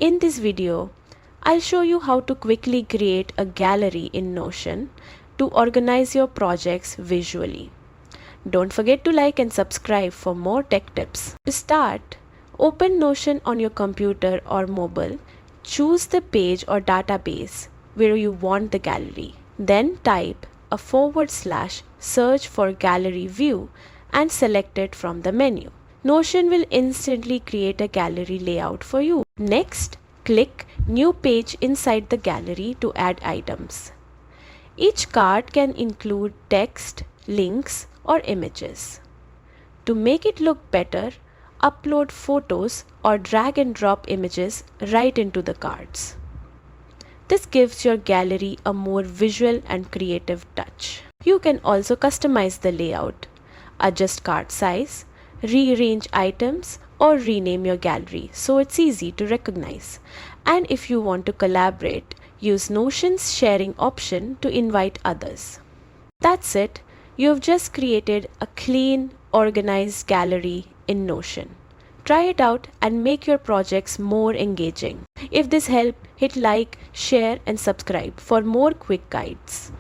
In this video, I'll show you how to quickly create a gallery in Notion to organize your projects visually. Don't forget to like and subscribe for more tech tips. To start, open Notion on your computer or mobile. Choose the page or database where you want the gallery. Then type a / search for gallery view and select it from the menu. Notion will instantly create a gallery layout for you. Next, click New Page inside the gallery to add items. Each card can include text, links, or images. To make it look better, upload photos or drag and drop images right into the cards. This gives your gallery a more visual and creative touch. You can also customize the layout, adjust card size, rearrange items, or rename your gallery so it's easy to recognize. And if you want to collaborate, use Notion's sharing option to invite others. That's it. You've just created a clean, organized gallery in Notion. Try it out and make your projects more engaging. If this helped, hit like, share, and subscribe for more quick guides.